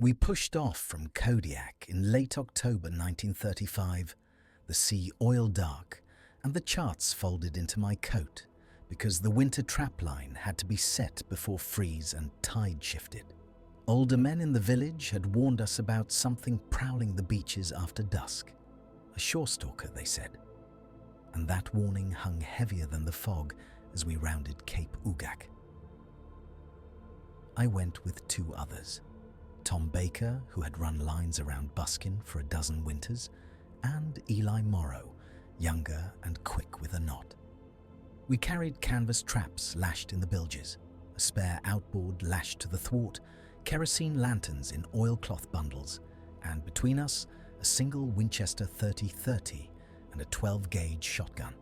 We pushed off from Kodiak in late October 1935, the sea oil dark and the charts folded into my coat because the winter trapline had to be set before freeze and tide shifted. Older men in the village had warned us about something prowling the beaches after dusk. A shore stalker, they said. And that warning hung heavier than the fog as we rounded Cape Ugak. I went with two others. Tom Baker, who had run lines around Buskin for a dozen winters, and Eli Morrow, younger and quick with a knot. We carried canvas traps lashed in the bilges, a spare outboard lashed to the thwart, kerosene lanterns in oilcloth bundles, and between us, a single Winchester 30-30 and a 12-gauge shotgun.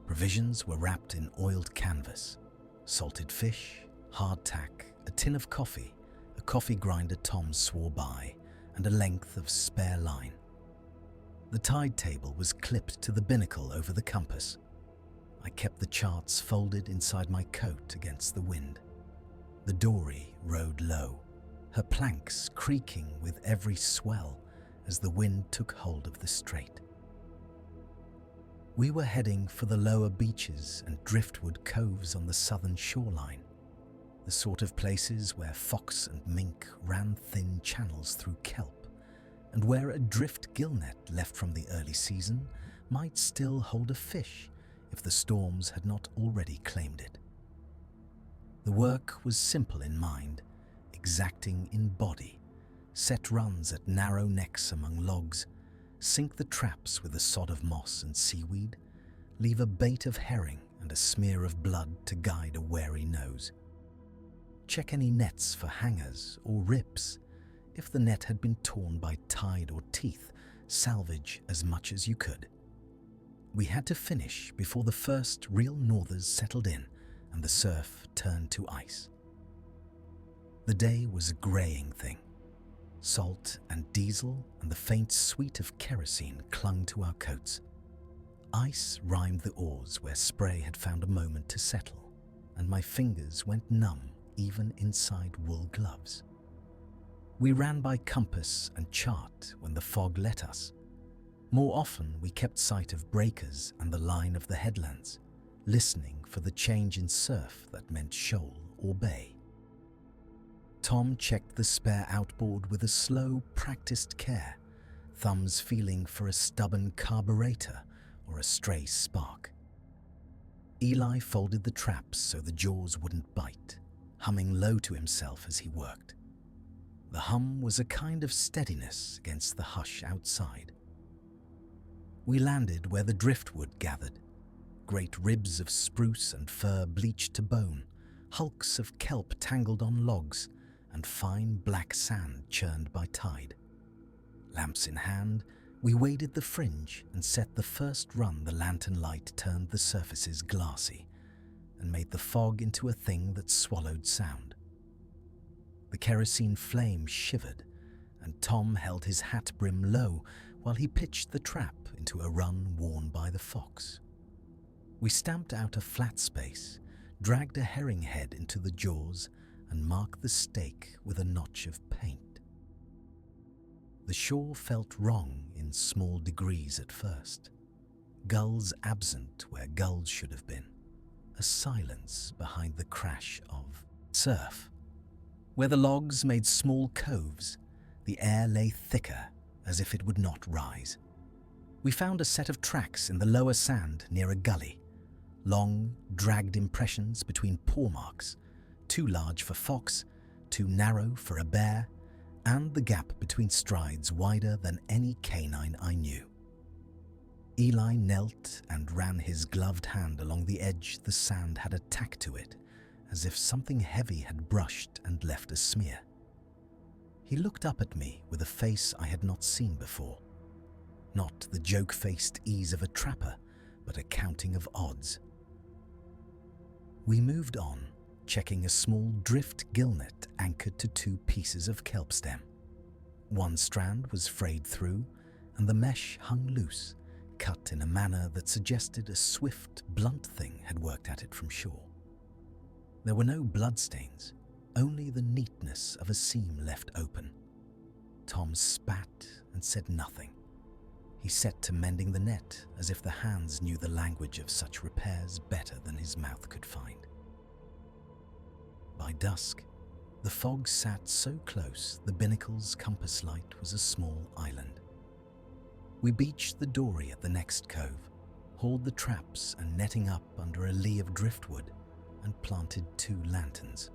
Provisions were wrapped in oiled canvas, salted fish, hardtack, a tin of coffee, a coffee grinder Tom swore by, and a length of spare line. The tide table was clipped to the binnacle over the compass. I kept the charts folded inside my coat against the wind. The dory rode low, her planks creaking with every swell as the wind took hold of the strait. We were heading for the lower beaches and driftwood coves on the southern shoreline, the sort of places where fox and mink ran thin channels through kelp, and where a drift gillnet left from the early season might still hold a fish if the storms had not already claimed it. The work was simple in mind, exacting in body: set runs at narrow necks among logs, sink the traps with a sod of moss and seaweed, leave a bait of herring and a smear of blood to guide a wary nose. Check any nets for hangers or rips. If the net had been torn by tide or teeth, salvage as much as you could. We had to finish before the first real northers settled in and the surf turned to ice. The day was a greying thing. Salt and diesel and the faint sweet of kerosene clung to our coats. Ice rimed the oars where spray had found a moment to settle, and my fingers went numb even inside wool gloves. We ran by compass and chart when the fog let us. More often we kept sight of breakers and the line of the headlands, listening for the change in surf that meant shoal or bay. Tom checked the spare outboard with a slow, practiced care, thumbs feeling for a stubborn carburetor or a stray spark. Eli folded the traps so the jaws wouldn't bite, humming low to himself as he worked. The hum was a kind of steadiness against the hush outside. We landed where the driftwood gathered, great ribs of spruce and fir bleached to bone, hulks of kelp tangled on logs, and fine black sand churned by tide. Lamps in hand, we waded the fringe and set the first run. The lantern light turned the surfaces glassy and made the fog into a thing that swallowed sound. The kerosene flame shivered, and Tom held his hat brim low while he pitched the trap into a run worn by the fox. We stamped out a flat space, dragged a herring head into the jaws, and marked the stake with a notch of paint. The shore felt wrong in small degrees at first. Gulls absent where gulls should have been. A silence behind the crash of surf. Where the logs made small coves, the air lay thicker as if it would not rise. We found a set of tracks in the lower sand near a gully. Long, dragged impressions between paw marks, too large for fox, too narrow for a bear, and the gap between strides wider than any canine I knew. Eli knelt and ran his gloved hand along the edge. The sand had a tack to it, as if something heavy had brushed and left a smear. He looked up at me with a face I had not seen before. Not the joke-faced ease of a trapper, but a counting of odds. We moved on, checking a small drift gillnet anchored to two pieces of kelp stem. One strand was frayed through, and the mesh hung loose, cut in a manner that suggested a swift, blunt thing had worked at it from shore. There were no bloodstains, only the neatness of a seam left open. Tom spat and said nothing. He set to mending the net as if the hands knew the language of such repairs better than his mouth could find. By dusk, the fog sat so close the binnacle's compass light was a small island. We beached the dory at the next cove, hauled the traps and netting up under a lee of driftwood, and planted 2 lanterns.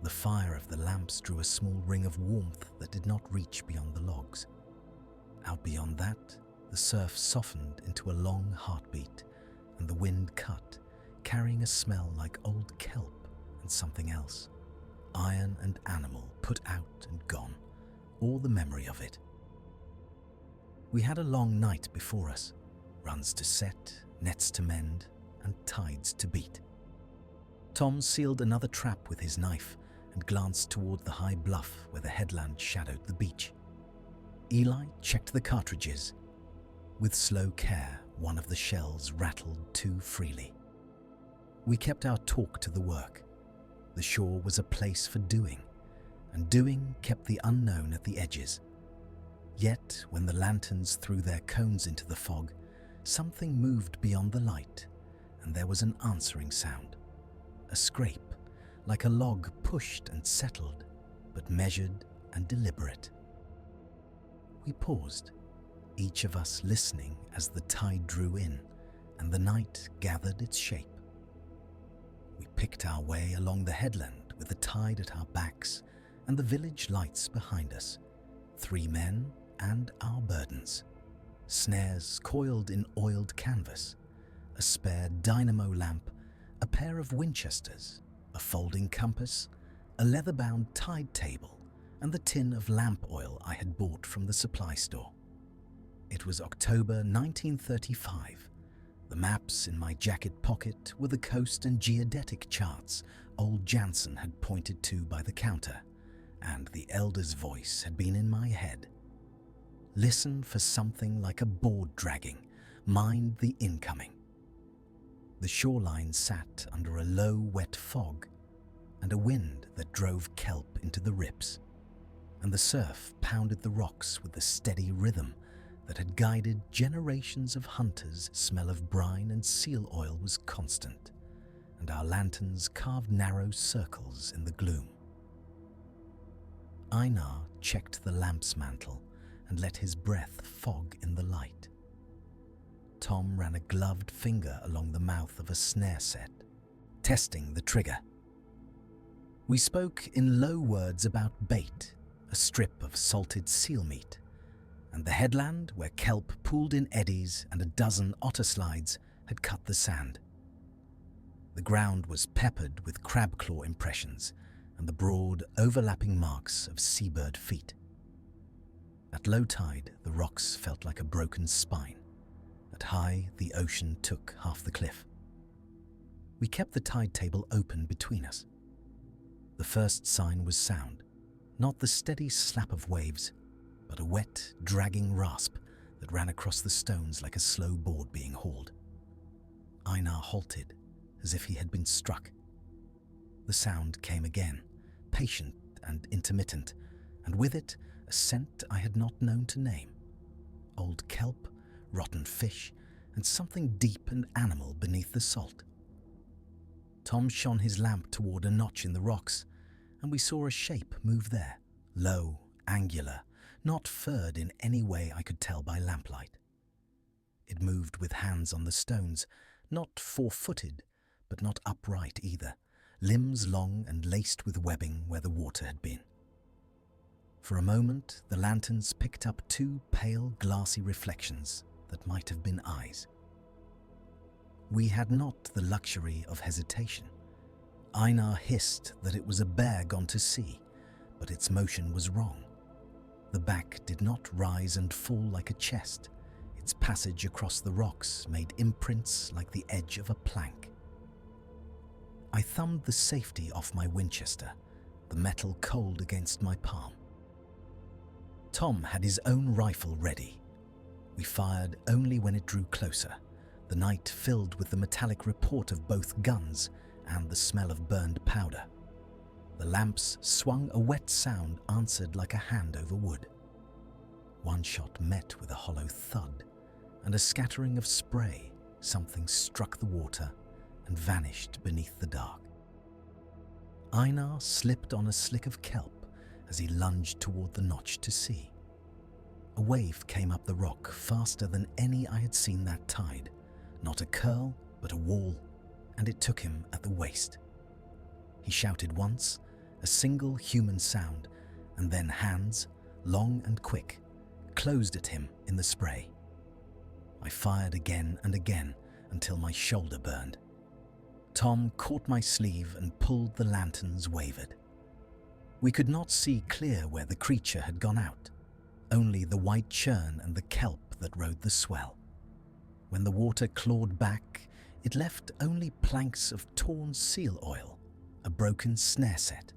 The fire of the lamps drew a small ring of warmth that did not reach beyond the logs. Out beyond that, the surf softened into a long heartbeat, and the wind cut, carrying a smell like old kelp and something else. Iron and animal put out and gone, all the memory of it. We had a long night before us, runs to set, nets to mend, and tides to beat. Tom sealed another trap with his knife and glanced toward the high bluff where the headland shadowed the beach. Eli checked the cartridges. With slow care, one of the shells rattled too freely. We kept our talk to the work. The shore was a place for doing, and doing kept the unknown at the edges. Yet, when the lanterns threw their cones into the fog, something moved beyond the light, and there was an answering sound. A scrape, like a log pushed and settled, but measured and deliberate. We paused, each of us listening as the tide drew in and the night gathered its shape. We picked our way along the headland with the tide at our backs and the village lights behind us, 3 men and our burdens, snares coiled in oiled canvas, a spare dynamo lamp, a pair of Winchesters, a folding compass, a leather-bound tide table, and the tin of lamp oil I had bought from the supply store. It was October 1935. The maps in my jacket pocket were the coast and geodetic charts old Jansen had pointed to by the counter, and the elder's voice had been in my head. Listen for something like a board dragging, mind the incoming. The shoreline sat under a low, wet fog, and a wind that drove kelp into the rips, and the surf pounded the rocks with the steady rhythm that had guided generations of hunters. Smell of brine and seal oil was constant, and our lanterns carved narrow circles in the gloom. Einar checked the lamp's mantle and let his breath fog in the light. Tom ran a gloved finger along the mouth of a snare set, testing the trigger. We spoke in low words about bait, a strip of salted seal meat, and the headland where kelp pooled in eddies and a dozen otter slides had cut the sand. The ground was peppered with crab claw impressions and the broad, overlapping marks of seabird feet. At low tide, the rocks felt like a broken spine. At high, the ocean took half the cliff. We kept the tide table open between us. The first sign was sound, not the steady slap of waves, but a wet, dragging rasp that ran across the stones like a slow board being hauled. Einar halted, as if he had been struck. The sound came again, patient and intermittent, and with it a scent I had not known to name. Old kelp, rotten fish, and something deep and animal beneath the salt. Tom shone his lamp toward a notch in the rocks, and we saw a shape move there, low, angular, not furred in any way I could tell by lamplight. It moved with hands on the stones, not 4-footed, but not upright either, limbs long and laced with webbing where the water had been. For a moment, the lanterns picked up 2 pale, glassy reflections that might have been eyes. We had not the luxury of hesitation. Einar hissed that it was a bear gone to sea, but its motion was wrong. The back did not rise and fall like a chest. Its passage across the rocks made imprints like the edge of a plank. I thumbed the safety off my Winchester, the metal cold against my palm. Tom had his own rifle ready. We fired only when it drew closer, the night filled with the metallic report of both guns and the smell of burned powder. The lamps swung, a wet sound answered like a hand over wood. One shot met with a hollow thud, and a scattering of spray. Something struck the water and vanished beneath the dark. Einar slipped on a slick of kelp as he lunged toward the notch to sea. A wave came up the rock faster than any I had seen that tide. Not a curl, but a wall, and it took him at the waist. He shouted once, a single human sound, and then hands, long and quick, closed at him in the spray. I fired again and again until my shoulder burned. Tom caught my sleeve and pulled. The lanterns wavered. We could not see clear where the creature had gone out, only the white churn and the kelp that rode the swell. When the water clawed back, it left only planks of torn seal oil, a broken snare set,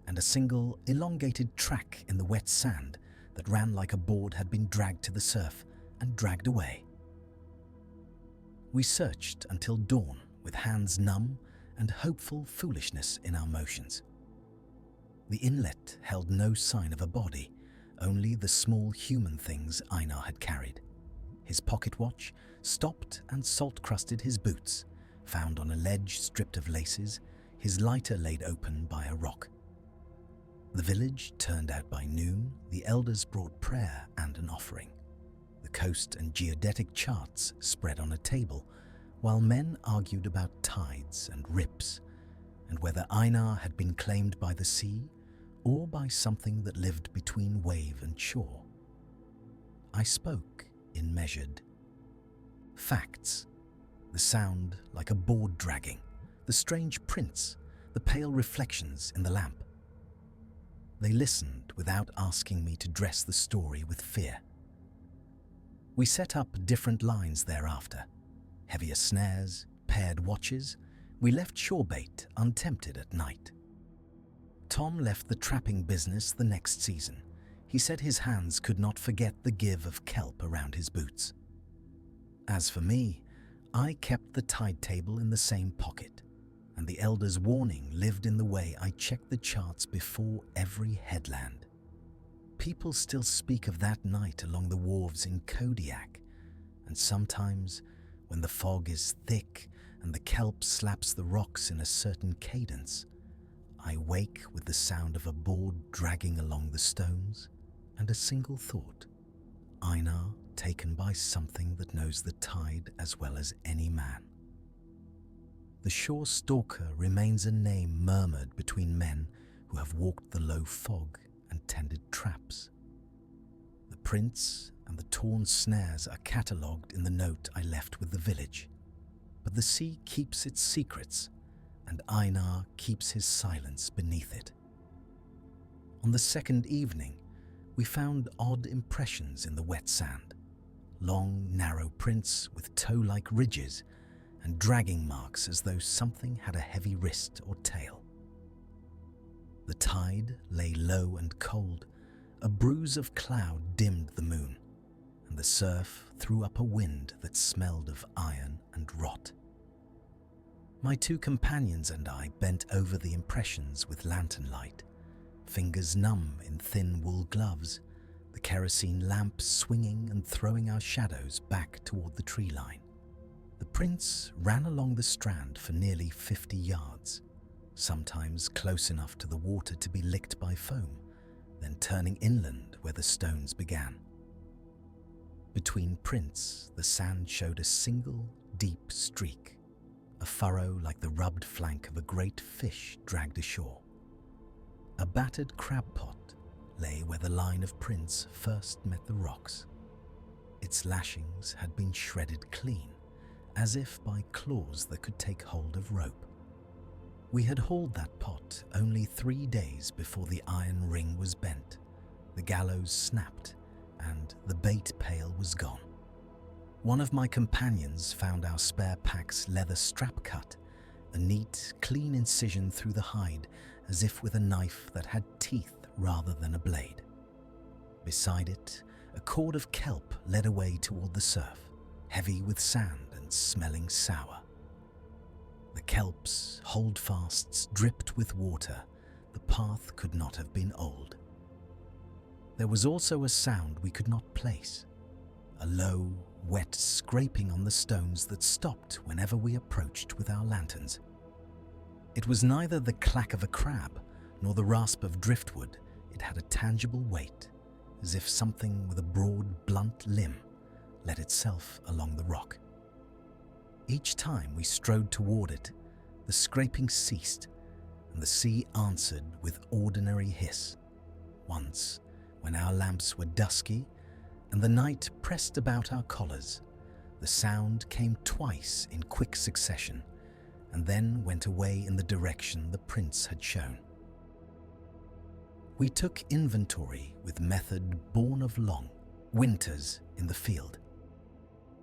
and a single elongated track in the wet sand that ran like a board had been dragged to the surf and dragged away. We searched until dawn, with hands numb and hopeful foolishness in our motions. The inlet held no sign of a body, only the small human things Einar had carried. His pocket watch, stopped and salt-crusted his boots, found on a ledge stripped of laces, his lighter laid open by a rock. The village turned out by noon. The elders brought prayer and an offering. The coast and geodetic charts spread on a table, while men argued about tides and rips, and whether Einar had been claimed by the sea or by something that lived between wave and shore. I spoke in measured facts, the sound like a board dragging, the strange prints, the pale reflections in the lamp. They listened without asking me to dress the story with fear. We set up different lines thereafter, heavier snares, paired watches. We left shorebait untempted at night. Tom left the trapping business the next season. He said his hands could not forget the give of kelp around his boots. As for me, I kept the tide table in the same pocket, and the elder's warning lived in the way I checked the charts before every headland. People still speak of that night along the wharves in Kodiak, and sometimes, when the fog is thick and the kelp slaps the rocks in a certain cadence, I wake with the sound of a board dragging along the stones and a single thought: Einar taken by something that knows the tide as well as any man. The Shore Stalker remains a name murmured between men who have walked the low fog and tended traps. The prints and the torn snares are catalogued in the note I left with the village, but the sea keeps its secrets, and Einar keeps his silence beneath it. On the second evening, we found odd impressions in the wet sand, long, narrow prints with toe-like ridges and dragging marks as though something had a heavy wrist or tail. The tide lay low and cold. A bruise of cloud dimmed the moon, and the surf threw up a wind that smelled of iron and rot. My two companions and I bent over the impressions with lantern light, fingers numb in thin wool gloves, the kerosene lamp swinging and throwing our shadows back toward the tree line. The prints ran along the strand for nearly 50 yards, sometimes close enough to the water to be licked by foam, then turning inland where the stones began. Between prints, the sand showed a single deep streak, a furrow like the rubbed flank of a great fish dragged ashore. A battered crab pot lay where the line of prints first met the rocks. Its lashings had been shredded clean, as if by claws that could take hold of rope. We had hauled that pot only 3 days before the iron ring was bent, the gallows snapped, and the bait pail was gone. One of my companions found our spare pack's leather strap cut, a neat, clean incision through the hide, as if with a knife that had teeth rather than a blade. Beside it, a cord of kelp led away toward the surf, heavy with sand and smelling sour. The kelp's holdfasts dripped with water, the path could not have been old. There was also a sound we could not place, a low, wet scraping on the stones that stopped whenever we approached with our lanterns. It was neither the clack of a crab nor the rasp of driftwood. It had a tangible weight, as if something with a broad, blunt limb let itself along the rock. Each time we strode toward it, the scraping ceased, and the sea answered with ordinary hiss. Once, when our lamps were dusky and the night pressed about our collars, the sound came twice in quick succession, and then went away in the direction the prince had shown. We took inventory with method born of long winters in the field.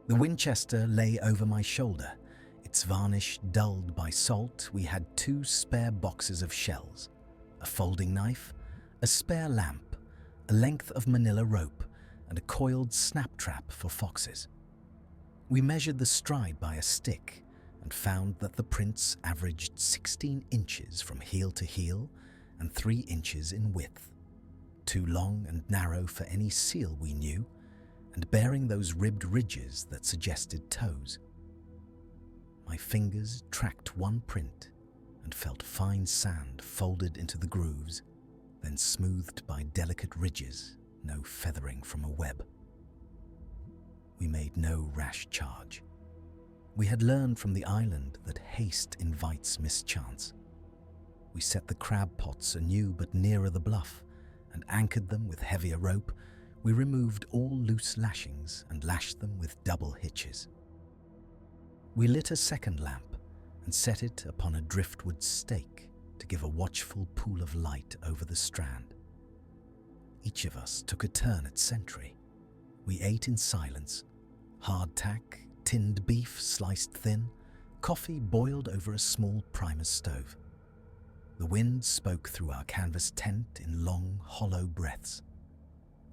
The Winchester lay over my shoulder, its varnish dulled by salt. We had 2 spare boxes of shells, a folding knife, a spare lamp, a length of manila rope, and a coiled snap trap for foxes. We measured the stride by a stick and found that the prince averaged 16 inches from heel to heel and 3 inches in width, too long and narrow for any seal we knew, and bearing those ribbed ridges that suggested toes. My fingers tracked one print and felt fine sand folded into the grooves, then smoothed by delicate ridges, no feathering from a web. We made no rash charge. We had learned from the island that haste invites mischance. We set the crab pots anew but nearer the bluff and anchored them with heavier rope. We removed all loose lashings and lashed them with double hitches. We lit a second lamp and set it upon a driftwood stake to give a watchful pool of light over the strand. Each of us took a turn at sentry. We ate in silence, hardtack, tinned beef sliced thin, coffee boiled over a small primus stove. The wind spoke through our canvas tent in long, hollow breaths.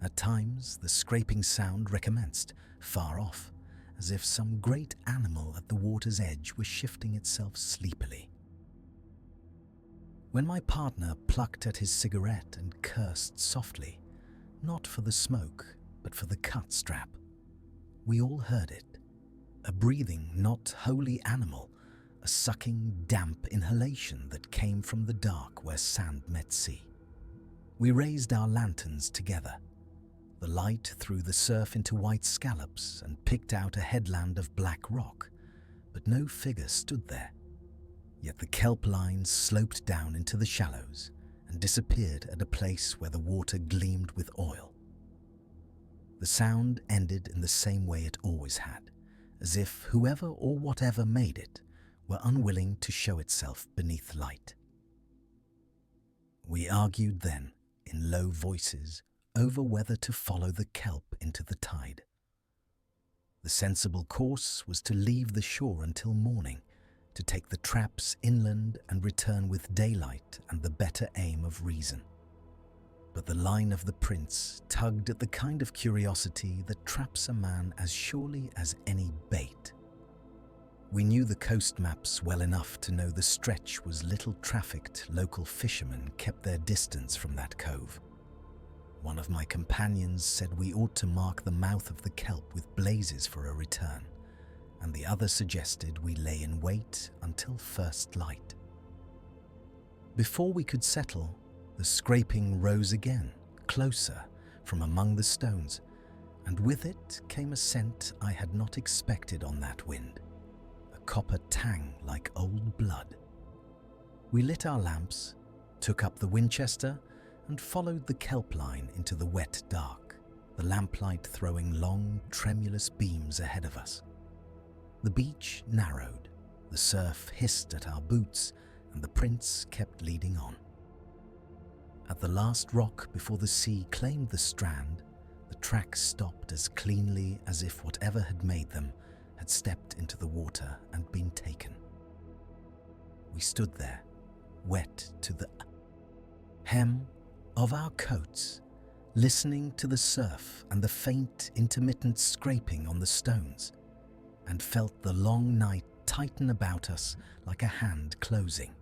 At times, the scraping sound recommenced, far off, as if some great animal at the water's edge was shifting itself sleepily. When my partner plucked at his cigarette and cursed softly, not for the smoke, but for the cut strap, we all heard it, a breathing not wholly animal, a sucking, damp inhalation that came from the dark where sand met sea. We raised our lanterns together. The light threw the surf into white scallops and picked out a headland of black rock, but no figure stood there. Yet the kelp lines sloped down into the shallows and disappeared at a place where the water gleamed with oil. The sound ended in the same way it always had, as if whoever or whatever made it were unwilling to show itself beneath light. We argued then, in low voices, over whether to follow the kelp into the tide. The sensible course was to leave the shore until morning, to take the traps inland and return with daylight and the better aim of reason. But the line of the prince tugged at the kind of curiosity that traps a man as surely as any bait. We knew the coast maps well enough to know the stretch was little trafficked. Local fishermen kept their distance from that cove. One of my companions said we ought to mark the mouth of the kelp with blazes for a return, and the other suggested we lay in wait until first light. Before we could settle, the scraping rose again, closer, from among the stones, and with it came a scent I had not expected on that wind, a copper tang like old blood. We lit our lamps, took up the Winchester, and followed the kelp line into the wet dark, the lamplight throwing long, tremulous beams ahead of us. The beach narrowed, the surf hissed at our boots, and the prince kept leading on. At the last rock before the sea claimed the strand, the tracks stopped as cleanly as if whatever had made them had stepped into the water and been taken. We stood there, wet to the hem of our coats, listening to the surf and the faint, intermittent scraping on the stones, and felt the long night tighten about us like a hand closing.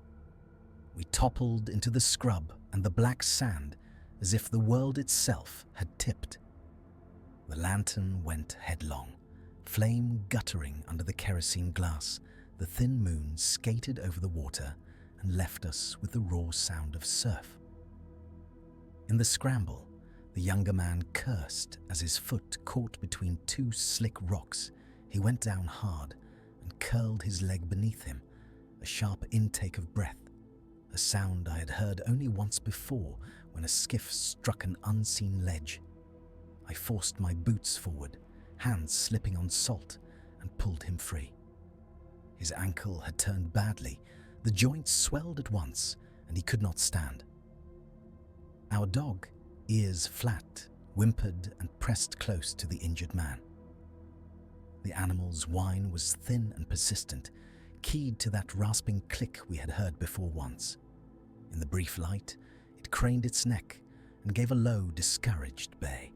We toppled into the scrub and the black sand as if the world itself had tipped. The lantern went headlong, flame guttering under the kerosene glass. The thin moon skated over the water and left us with the raw sound of surf. In the scramble, the younger man cursed as his foot caught between two slick rocks. He went down hard and curled his leg beneath him, a sharp intake of breath, a sound I had heard only once before when a skiff struck an unseen ledge. I forced my boots forward, hands slipping on salt, and pulled him free. His ankle had turned badly, the joints swelled at once, and he could not stand. Our dog, ears flat, whimpered and pressed close to the injured man. The animal's whine was thin and persistent, keyed to that rasping click we had heard before once. In the brief light, it craned its neck and gave a low, discouraged bay.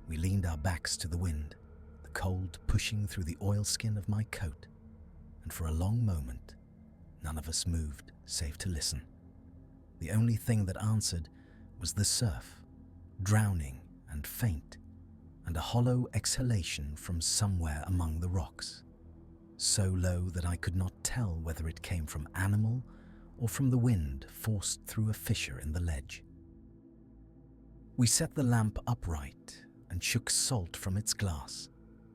We leaned our backs to the wind, the cold pushing through the oilskin of my coat, and for a long moment, none of us moved save to listen. The only thing that answered was the surf, drowning and faint, and a hollow exhalation from somewhere among the rocks, so low that I could not tell whether it came from animal or from the wind forced through a fissure in the ledge. We set the lamp upright and shook salt from its glass,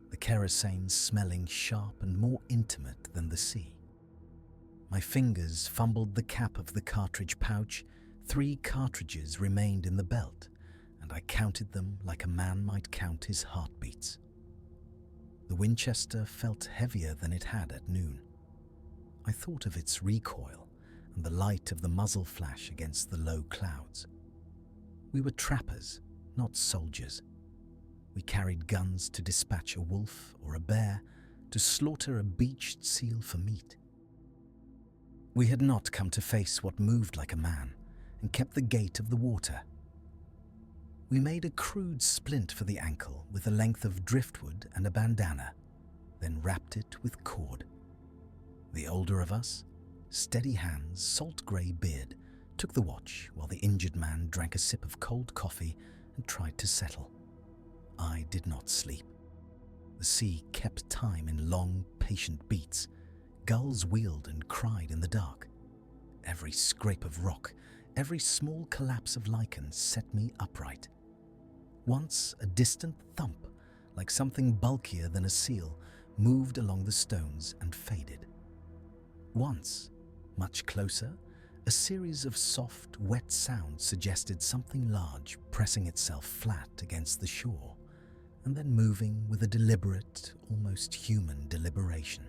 the kerosene smelling sharp and more intimate than the sea. My fingers fumbled the cap of the cartridge pouch. 3 cartridges remained in the belt, and I counted them like a man might count his heartbeats. The Winchester felt heavier than it had at noon. I thought of its recoil and the light of the muzzle flash against the low clouds. We were trappers, not soldiers. We carried guns to dispatch a wolf or a bear, to slaughter a beached seal for meat. We had not come to face what moved like a man and kept the gait of the water. We made a crude splint for the ankle with a length of driftwood and a bandana, then wrapped it with cord. The older of us, steady hands, salt grey beard, took the watch while the injured man drank a sip of cold coffee and tried to settle. I did not sleep. The sea kept time in long, patient beats. Gulls wheeled and cried in the dark. Every scrape of rock, every small collapse of lichen set me upright. Once a distant thump, like something bulkier than a seal, moved along the stones and faded. Once, much closer, a series of soft, wet sounds suggested something large pressing itself flat against the shore, and then moving with a deliberate, almost human deliberation.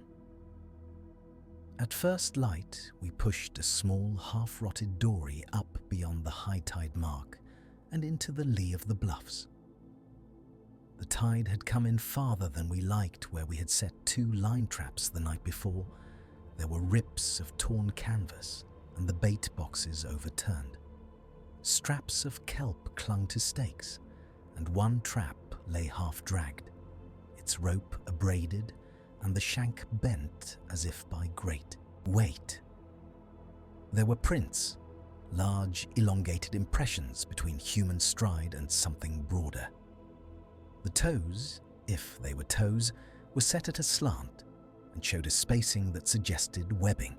At first light, we pushed a small, half-rotted dory up beyond the high tide mark and into the lee of the bluffs. The tide had come in farther than we liked where we had set 2 line traps the night before. There were rips of torn canvas and the bait boxes overturned. Straps of kelp clung to stakes, and one trap lay half-dragged, its rope abraded and the shank bent as if by great weight. There were prints, large elongated impressions between human stride and something broader. The toes, if they were toes, were set at a slant and showed a spacing that suggested webbing.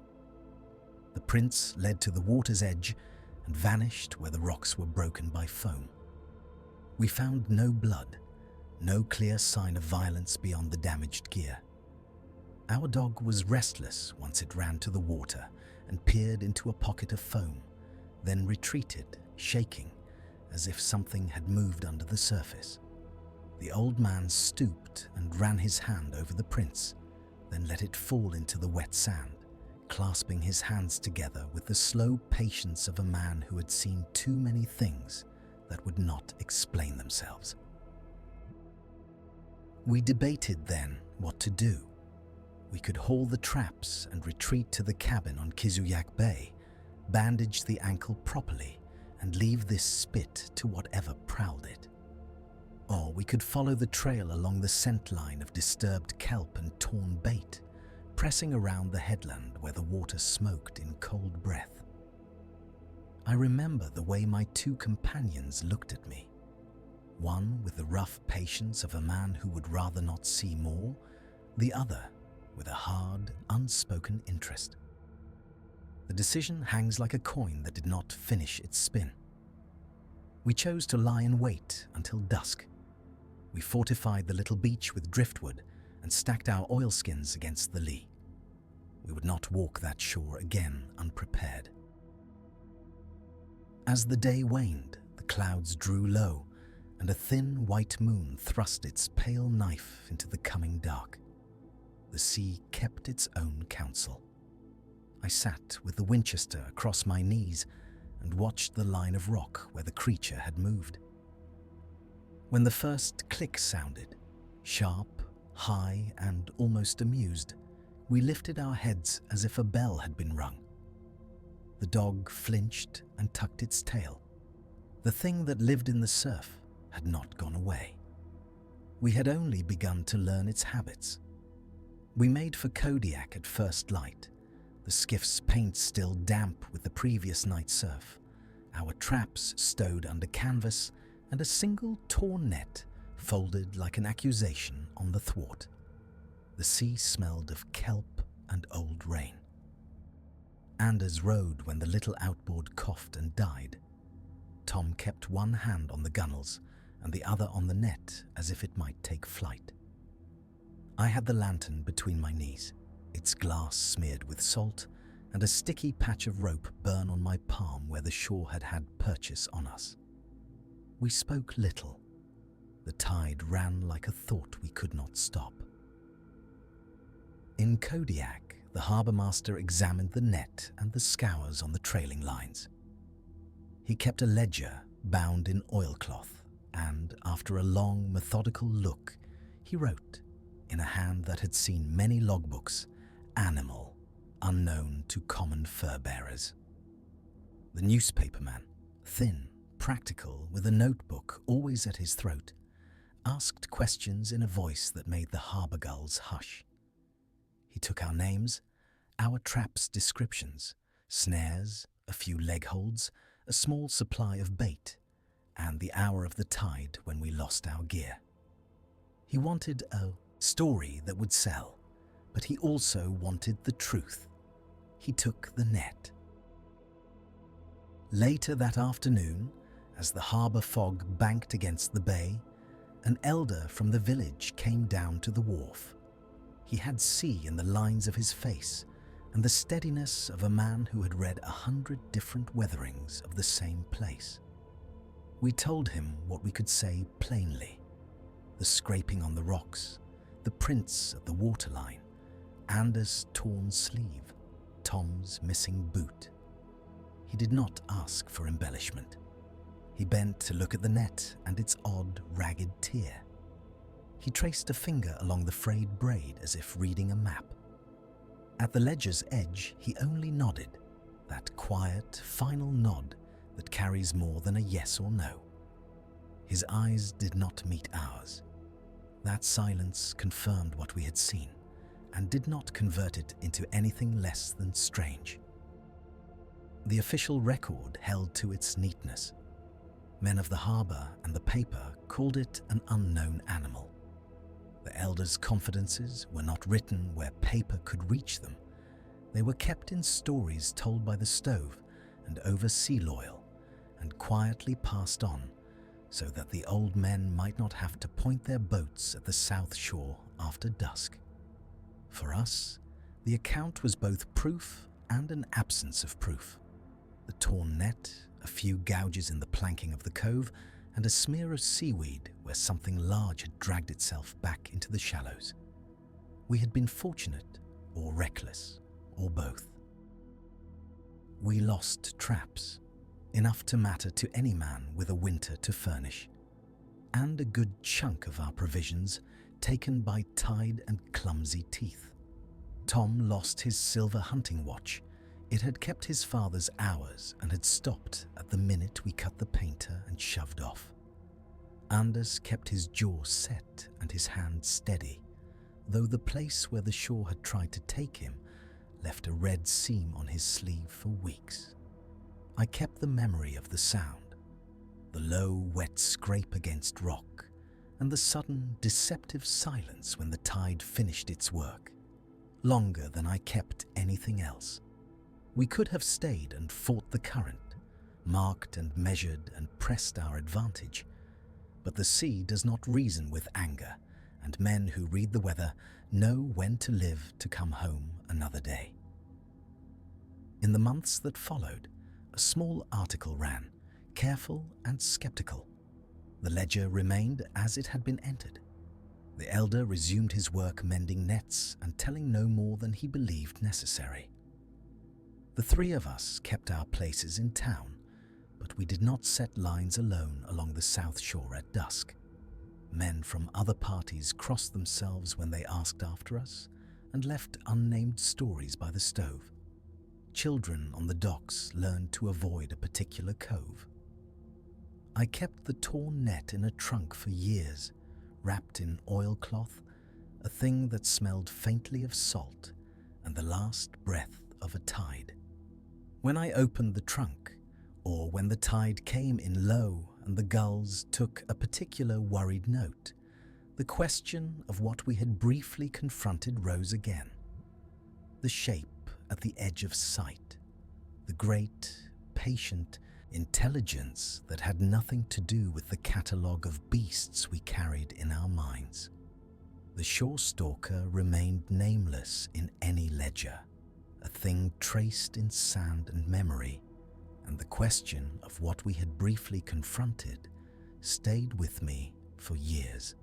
The prints led to the water's edge and vanished where the rocks were broken by foam. We found no blood, no clear sign of violence beyond the damaged gear. Our dog was restless once it ran to the water and peered into a pocket of foam, then retreated, shaking, as if something had moved under the surface. The old man stooped and ran his hand over the prints, then let it fall into the wet sand, clasping his hands together with the slow patience of a man who had seen too many things that would not explain themselves. We debated then what to do. We could haul the traps and retreat to the cabin on Kodiak Bay, bandage the ankle properly, and leave this spit to whatever prowled it. Or we could follow the trail along the scent line of disturbed kelp and torn bait, pressing around the headland where the water smoked in cold breath. I remember the way my two companions looked at me, one with the rough patience of a man who would rather not see more, the other with a hard, unspoken interest. The decision hangs like a coin that did not finish its spin. We chose to lie in wait until dusk. We fortified the little beach with driftwood and stacked our oilskins against the lee. We would not walk that shore again unprepared. As the day waned, the clouds drew low, and a thin white moon thrust its pale knife into the coming dark. The sea kept its own counsel. I sat with the Winchester across my knees and watched the line of rock where the creature had moved. When the first click sounded, sharp, high, and almost amused, we lifted our heads as if a bell had been rung. The dog flinched and tucked its tail. The thing that lived in the surf had not gone away. We had only begun to learn its habits. We made for Kodiak at first light, the skiff's paint still damp with the previous night's surf, our traps stowed under canvas, and a single torn net folded like an accusation on the thwart. The sea smelled of kelp and old rain. Anders rowed when the little outboard coughed and died. Tom kept one hand on the gunwales and the other on the net as if it might take flight. I had the lantern between my knees, its glass smeared with salt, and a sticky patch of rope burn on my palm where the shore had had purchase on us. We spoke little. The tide ran like a thought we could not stop. In Kodiak, the harbour master examined the net and the scours on the trailing lines. He kept a ledger bound in oilcloth, and after a long, methodical look, he wrote, in a hand that had seen many logbooks, "Animal, unknown to common fur-bearers." The newspaperman, thin, practical, with a notebook always at his throat, asked questions in a voice that made the harbour gulls hush. He took our names, our traps' descriptions, snares, a few leg holds, a small supply of bait, and the hour of the tide when we lost our gear. He wanted a story that would sell, but he also wanted the truth. He took the net. Later that afternoon, as the harbour fog banked against the bay, an elder from the village came down to the wharf. He had sea in the lines of his face and the steadiness of a man who had read 100 different weatherings of the same place. We told him what we could say plainly: the scraping on the rocks, the prints at the waterline, Anders' torn sleeve, Tom's missing boot. He did not ask for embellishment. He bent to look at the net and its odd, ragged tier. He traced a finger along the frayed braid as if reading a map. At the ledger's edge, he only nodded, that quiet, final nod that carries more than a yes or no. His eyes did not meet ours. That silence confirmed what we had seen and did not convert it into anything less than strange. The official record held to its neatness. Men of the harbour and the paper called it an unknown animal. The elders' confidences were not written where paper could reach them. They were kept in stories told by the stove and over seal oil, and quietly passed on, so that the old men might not have to point their boats at the south shore after dusk. For us, the account was both proof and an absence of proof. The torn net, a few gouges in the planking of the cove, and a smear of seaweed where something large had dragged itself back into the shallows. We had been fortunate or reckless, or both. We lost traps, enough to matter to any man with a winter to furnish, and a good chunk of our provisions taken by tide and clumsy teeth. Tom lost his silver hunting watch. It had kept his father's hours and had stopped at the minute we cut the painter and shoved off. Anders kept his jaw set and his hand steady, though the place where the shore had tried to take him left a red seam on his sleeve for weeks. I kept the memory of the sound, the low, wet scrape against rock, and the sudden, deceptive silence when the tide finished its work, longer than I kept anything else. We could have stayed and fought the current, marked and measured and pressed our advantage, but the sea does not reason with anger, and men who read the weather know when to live to come home another day. In the months that followed, a small article ran, careful and skeptical. The ledger remained as it had been entered. The elder resumed his work mending nets and telling no more than he believed necessary. The three of us kept our places in town, but we did not set lines alone along the south shore at dusk. Men from other parties crossed themselves when they asked after us and left unnamed stories by the stove. Children on the docks learned to avoid a particular cove. I kept the torn net in a trunk for years, wrapped in oilcloth, a thing that smelled faintly of salt and the last breath of a tide. When I opened the trunk, or when the tide came in low and the gulls took a particular worried note, the question of what we had briefly confronted rose again. The shape at the edge of sight, the great, patient intelligence that had nothing to do with the catalogue of beasts we carried in our minds. The Shore Stalker remained nameless in any ledger, a thing traced in sand and memory, and the question of what we had briefly confronted stayed with me for years.